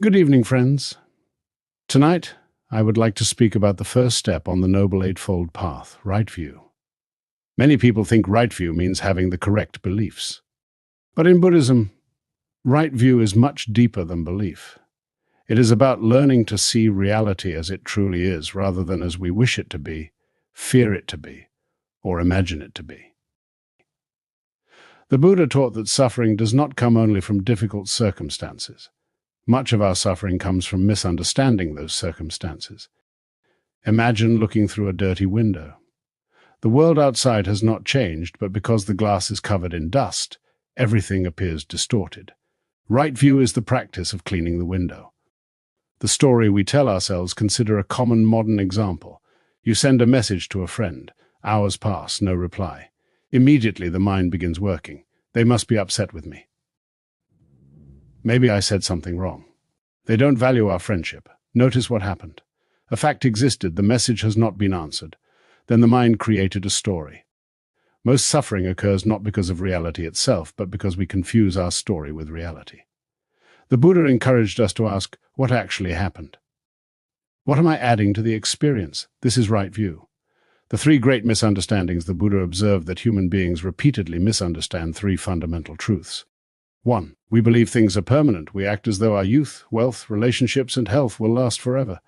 Good evening, friends. Tonight, I would like to speak about the first step on the Noble Eightfold Path, right view. Many people think right view means having the correct beliefs. But in Buddhism, right view is much deeper than belief. It is about learning to see reality as it truly is, rather than as we wish it to be, fear it to be, or imagine it to be. The Buddha taught that suffering does not come only from difficult circumstances. Much of our suffering comes from misunderstanding those circumstances. Imagine looking through a dirty window. The world outside has not changed, but because the glass is covered in dust, everything appears distorted. Right view is the practice of cleaning the window. The story we tell ourselves, consider a common modern example. You send a message to a friend. Hours pass, no reply. Immediately the mind begins working. They must be upset with me. Maybe I said something wrong. They don't value our friendship. Notice what happened. A fact existed, the message has not been answered. Then the mind created a story. Most suffering occurs not because of reality itself, but because we confuse our story with reality. The Buddha encouraged us to ask, what actually happened? What am I adding to the experience? This is right view. The three great misunderstandings the Buddha observed that human beings repeatedly misunderstand three fundamental truths. 1. We believe things are permanent. We act as though our youth, wealth, relationships, and health will last forever.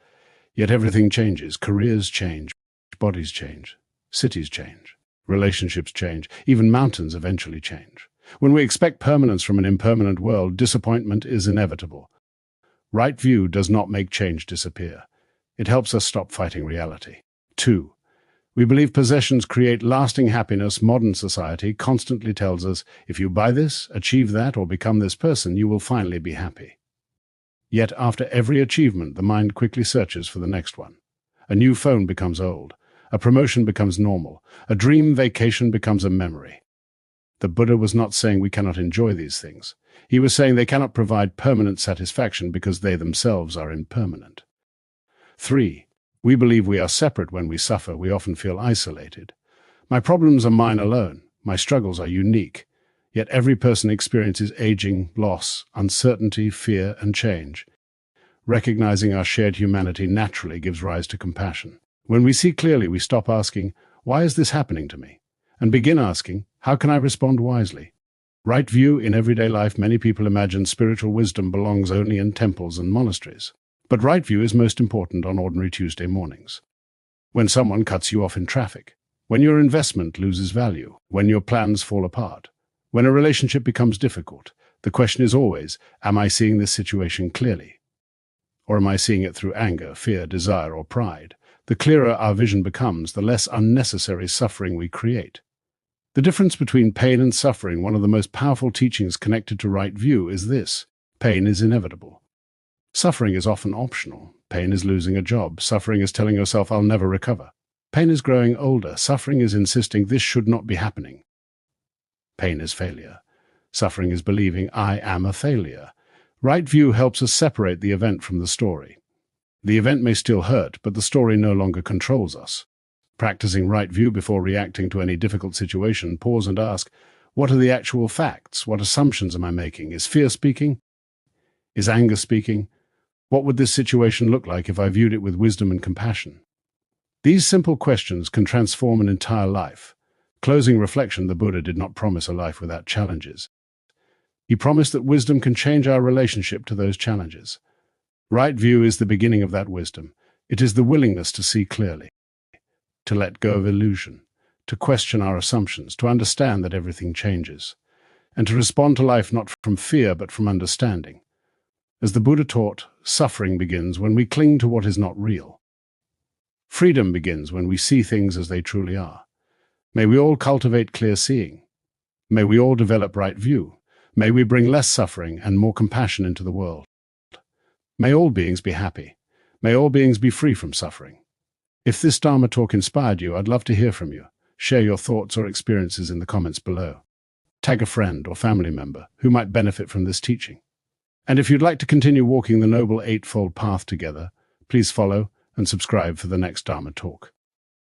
Yet everything changes. Careers change. Bodies change. Cities change. Relationships change. Even mountains eventually change. When we expect permanence from an impermanent world, disappointment is inevitable. Right view does not make change disappear. It helps us stop fighting reality. 2. We believe possessions create lasting happiness. Modern society constantly tells us, if you buy this, achieve that, or become this person, you will finally be happy. Yet after every achievement, the mind quickly searches for the next one. A new phone becomes old. A promotion becomes normal. A dream vacation becomes a memory. The Buddha was not saying we cannot enjoy these things. He was saying they cannot provide permanent satisfaction because they themselves are impermanent. 3. We believe we are separate. When we suffer, we often feel isolated. My problems are mine alone. My struggles are unique. Yet every person experiences aging, loss, uncertainty, fear, and change. Recognizing our shared humanity naturally gives rise to compassion. When we see clearly, we stop asking, why is this happening to me? And begin asking, how can I respond wisely? Right view in everyday life. Many people imagine spiritual wisdom belongs only in temples and monasteries. But right view is most important on ordinary Tuesday mornings. When someone cuts you off in traffic, when your investment loses value, when your plans fall apart, when a relationship becomes difficult, the question is always, am I seeing this situation clearly? Or am I seeing it through anger, fear, desire, or pride? The clearer our vision becomes, the less unnecessary suffering we create. The difference between pain and suffering, one of the most powerful teachings connected to right view, is this: pain is inevitable. Suffering is often optional. Pain is losing a job. Suffering is telling yourself, I'll never recover. Pain is growing older. Suffering is insisting this should not be happening. Pain is failure. Suffering is believing, I am a failure. Right view helps us separate the event from the story. The event may still hurt, but the story no longer controls us. Practicing right view before reacting to any difficult situation, pause and ask, what are the actual facts? What assumptions am I making? Is fear speaking? Is anger speaking? What would this situation look like if I viewed it with wisdom and compassion? These simple questions can transform an entire life. Closing reflection, the Buddha did not promise a life without challenges. He promised that wisdom can change our relationship to those challenges. Right view is the beginning of that wisdom. It is the willingness to see clearly, to let go of illusion, to question our assumptions, to understand that everything changes, and to respond to life not from fear but from understanding. As the Buddha taught, suffering begins when we cling to what is not real. Freedom begins when we see things as they truly are. May we all cultivate clear seeing. May we all develop right view. May we bring less suffering and more compassion into the world. May all beings be happy. May all beings be free from suffering. If this Dharma talk inspired you, I'd love to hear from you. Share your thoughts or experiences in the comments below. Tag a friend or family member who might benefit from this teaching. And if you'd like to continue walking the Noble Eightfold Path together, please follow and subscribe for the next Dharma talk.